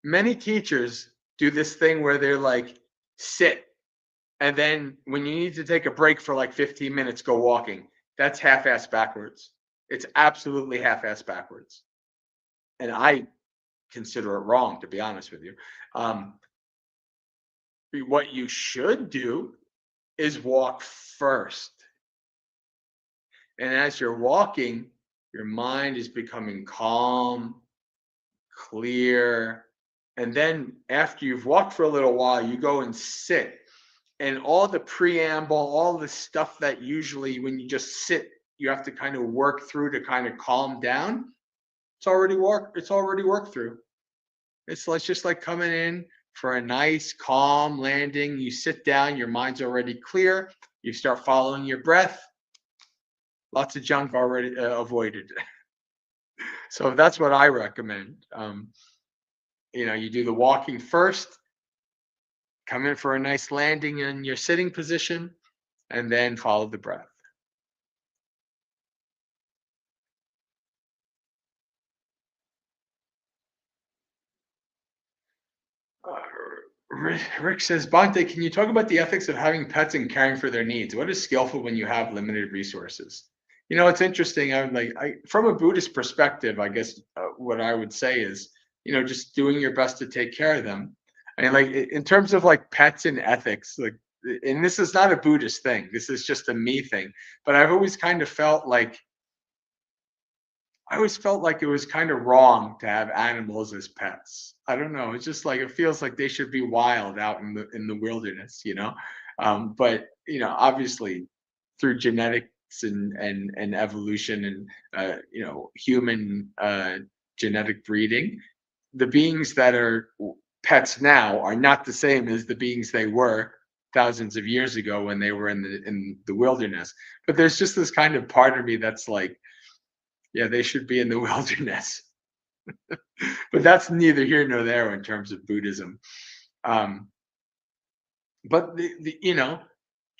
Many teachers do this thing where they're like, sit, and then when you need to take a break for like 15 minutes, go walking. That's half-ass backwards. It's absolutely half-ass backwards. And I consider it wrong, to be honest with you. What you should do is walk first. And as you're walking, your mind is becoming calm, clear. And then after you've walked for a little while, you go and sit. And all the preamble, all the stuff that usually when you just sit, you have to kind of work through to kind of calm down. It's already worked through. It's just like coming in for a nice, calm landing. You sit down, your mind's already clear. You start following your breath. Lots of junk already avoided. So that's what I recommend. You do the walking first, come in for a nice landing in your sitting position, and then follow the breath. Uh, Rick says, Bante, can you talk about the ethics of having pets and caring for their needs? What is skillful when you have limited resources? It's interesting. I'm like, from a Buddhist perspective, I guess what I would say is, just doing your best to take care of them. And like in terms of like pets and ethics, like, and this is not a Buddhist thing. This is just a me thing. But I've always kind of felt like it was kind of wrong to have animals as pets. I don't know. It's just like it feels like they should be wild out in the wilderness. But obviously through genetics and evolution and human genetic breeding, the beings that are pets now are not the same as the beings they were thousands of years ago when they were in the wilderness. But there's just this kind of part of me that's like, yeah, they should be in the wilderness. But that's neither here nor there in terms of Buddhism. Um, but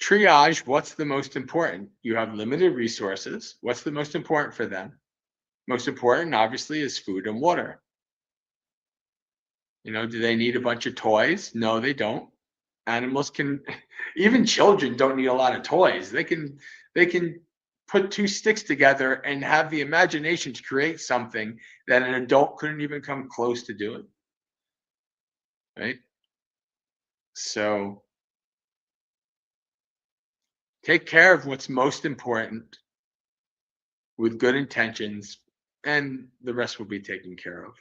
triage, what's the most important? You have limited resources. What's the most important for them? Most important, obviously, is food and water. Do they need a bunch of toys? No, they don't. Animals can, even children don't need a lot of toys. They can put two sticks together and have the imagination to create something that an adult couldn't even come close to doing. Right? So take care of what's most important with good intentions, and the rest will be taken care of.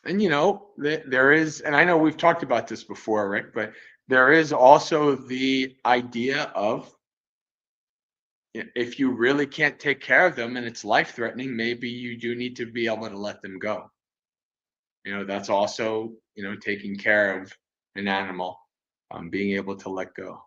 And there is, and I know we've talked about this before, Rick, but there is also the idea of, if you really can't take care of them and it's life threatening, maybe you do need to be able to let them go. That's also, taking care of an animal, being able to let go.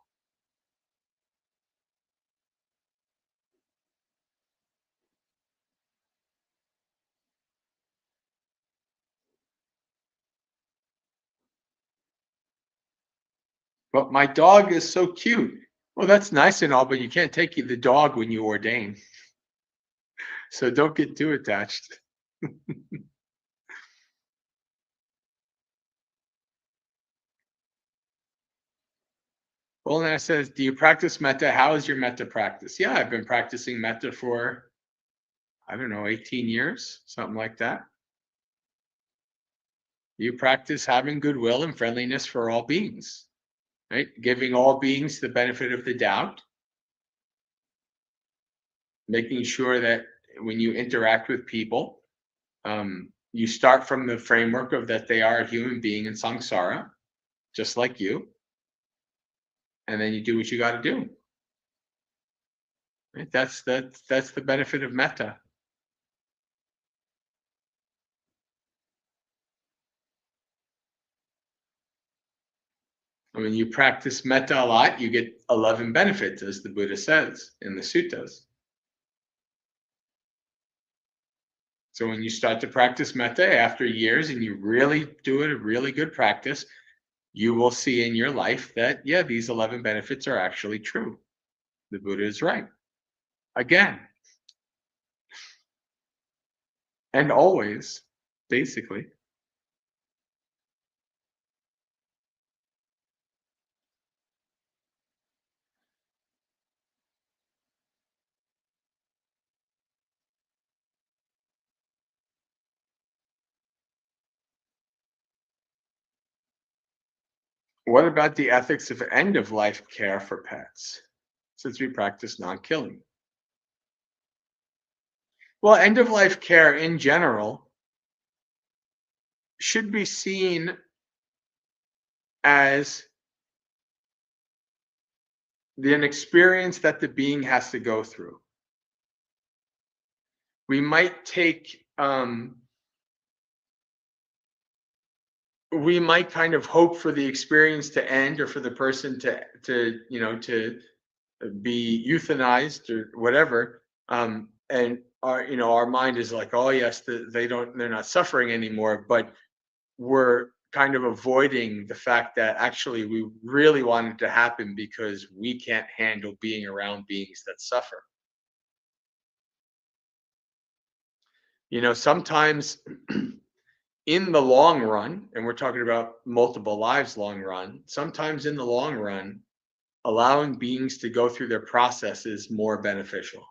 But my dog is so cute. Well, that's nice and all, but you can't take the dog when you ordain. So don't get too attached. Well, Nana says, do you practice metta? How is your metta practice? Yeah, I've been practicing metta for, I don't know, 18 years, something like that. You practice having goodwill and friendliness for all beings, right? Giving all beings the benefit of the doubt, making sure that when you interact with people, you start from the framework of that they are a human being in samsara, just like you, and then you do what you got to do. Right? That's the benefit of metta. When you practice metta a lot, you get 11 benefits, as the Buddha says in the suttas. So when you start to practice metta after years and you really do it a really good practice, you will see in your life that, yeah, these 11 benefits are actually true. The Buddha is right. Again. And always, basically. What about the ethics of end of life care for pets, since we practice non killing? Well, end of life care in general should be seen as an experience that the being has to go through. We might take, we might kind of hope for the experience to end, or for the person to be euthanized or whatever. And our mind is like, oh yes, they're not suffering anymore, but we're kind of avoiding the fact that actually we really want it to happen because we can't handle being around beings that suffer. Sometimes in the long run, and we're talking about multiple lives long run, sometimes in the long run, allowing beings to go through their process is more beneficial.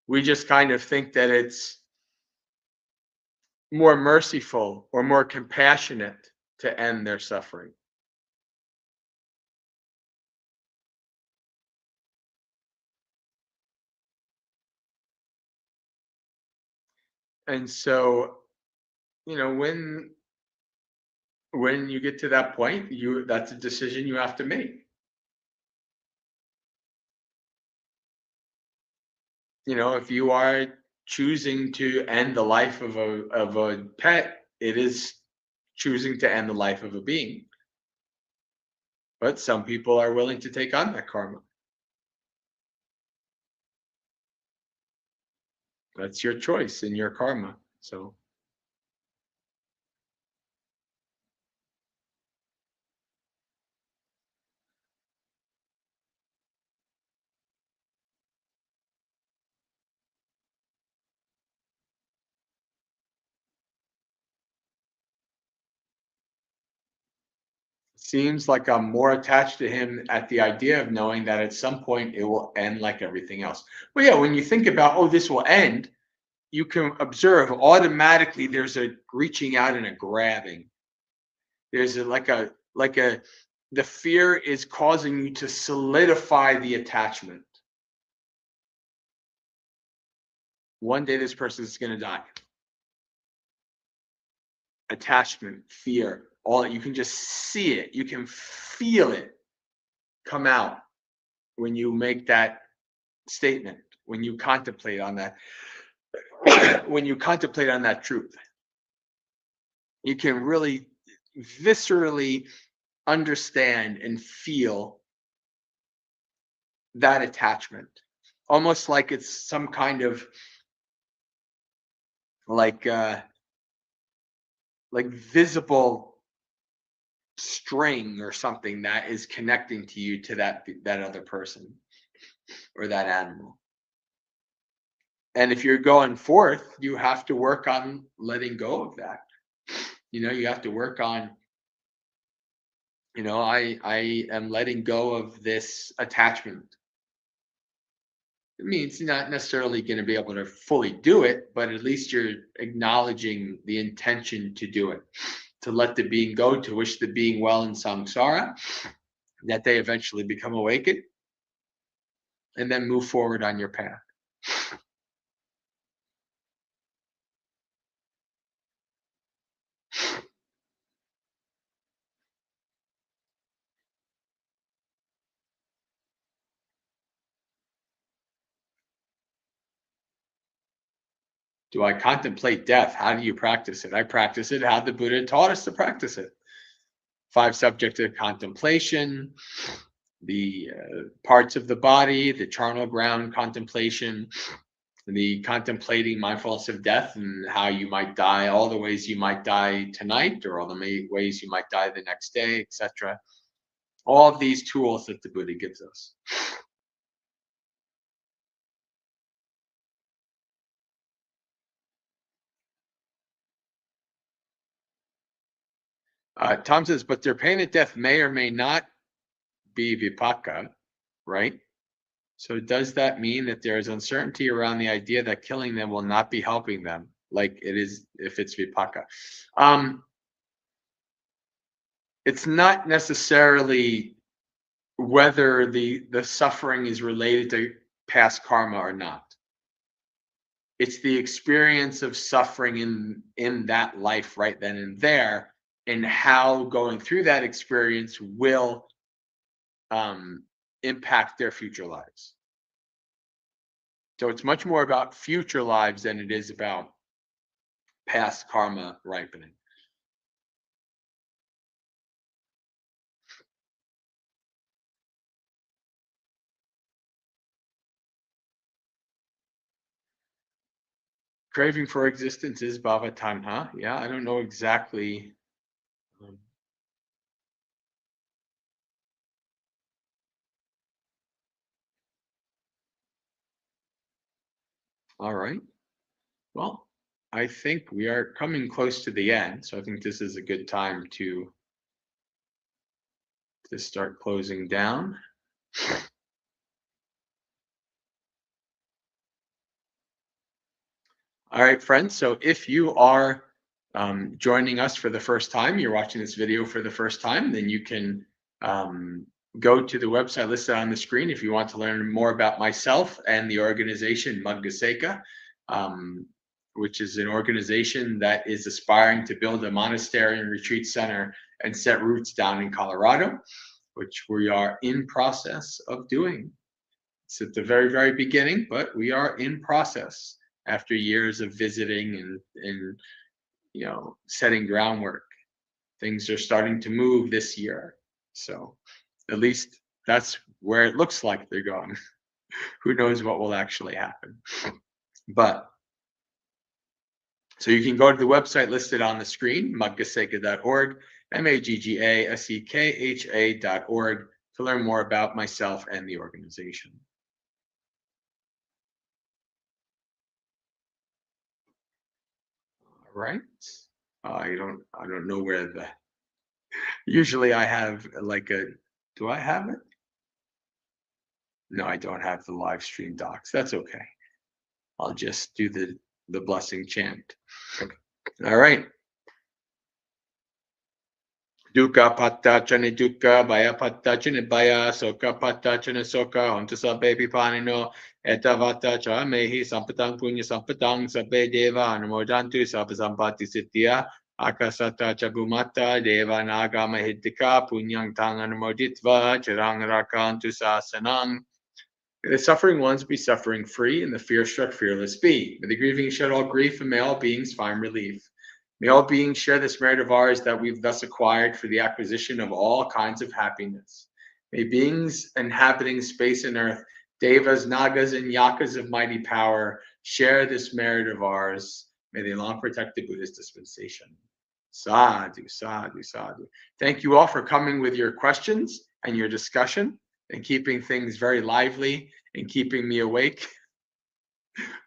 We just kind of think that it's more merciful or more compassionate to end their suffering. And so, when you get to that point, that's a decision you have to make. If you are choosing to end the life of a pet, it is choosing to end the life of a being. But some people are willing to take on that karma. That's your choice and your karma. So seems like I'm more attached to him at the idea of knowing that at some point it will end like everything else. But yeah, when you think about, oh, this will end, you can observe automatically there's a reaching out and a grabbing. There's the fear is causing you to solidify the attachment. One day this person is going to die. Attachment, fear, all that, you can just see it. You can feel it come out when you make that statement, when you contemplate on that, when you contemplate on that truth. You can really viscerally understand and feel that attachment, almost like it's some kind of like visible string or something that is connecting to you to that other person or that animal. And if you're going forth, you have to work on letting go of that. You have to work on, I am letting go of this attachment. It means you're not necessarily going to be able to fully do it, but at least you're acknowledging the intention to do it, to let the being go, to wish the being well in samsara, that they eventually become awakened, and then move forward on your path. Do I contemplate death? How do you practice it? I practice it how the Buddha taught us to practice it. 5 subjects of contemplation, the parts of the body, the charnel ground contemplation, the contemplating mindfulness of death and how you might die, all the ways you might die tonight, or all the ways you might die the next day, etc. All of these tools that the Buddha gives us. Tom says, but their pain at death may or may not be vipaka, right? So does that mean that there is uncertainty around the idea that killing them will not be helping them, like it is if it's vipaka? It's not necessarily whether the suffering is related to past karma or not. It's the experience of suffering in that life right then and there, and how going through that experience will impact their future lives. So it's much more about future lives than it is about past karma ripening. Craving for existence is bhava tanha. Yeah, I don't know exactly. All right. Well, I think we are coming close to the end, so I think this is a good time to start closing down. All right, friends. So if you are joining us for the first time, you're watching this video for the first time, then you can go to the website listed on the screen if you want to learn more about myself and the organization Maggaseka, which is an organization that is aspiring to build a monastery and retreat center and set roots down in Colorado, which we are in process of doing. It's at the very, very beginning, but we are in process after years of visiting and setting groundwork. Things are starting to move this year. So at least that's where it looks like they're going. Who knows what will actually happen. But so you can go to the website listed on the screen, maggaseka.org, maggaseka.org, to learn more about myself and the organization. All right. I don't know where the. Usually I have like a. Do I have it? No, I don't have the live stream docs. That's okay. I'll just do the blessing chant. All right. Dukkha pattachane dukkha, bhaya pattachane bhaya, sokha pattachane sokha, hontu sabbe pipanino, etavata cha mehi sampatang punya sampatang sabbe deva anumodantu sabba sampati siddhya, akasata cha bhumata deva naga mahiddhika punyang tang anumoditva chirang rakantu sasanang. May the suffering ones be suffering free, and the fear-struck fearless be. May the grieving shed all grief, and may all beings find relief. May all beings share this merit of ours that we've thus acquired for the acquisition of all kinds of happiness. May beings inhabiting space and earth, devas, nagas, and yakas of mighty power, share this merit of ours. May they long protect the Buddhist dispensation. Sadhu, sadhu, sadhu. Thank you all for coming with your questions and your discussion, and keeping things very lively and keeping me awake.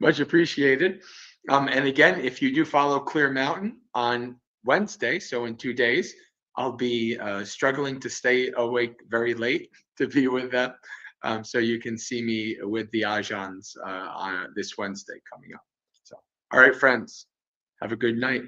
Much appreciated. And again, if you do follow Clear Mountain on Wednesday, so in 2 days, I'll be struggling to stay awake very late to be with them. So you can see me with the Ajahns on this Wednesday coming up. So, all right, friends, have a good night.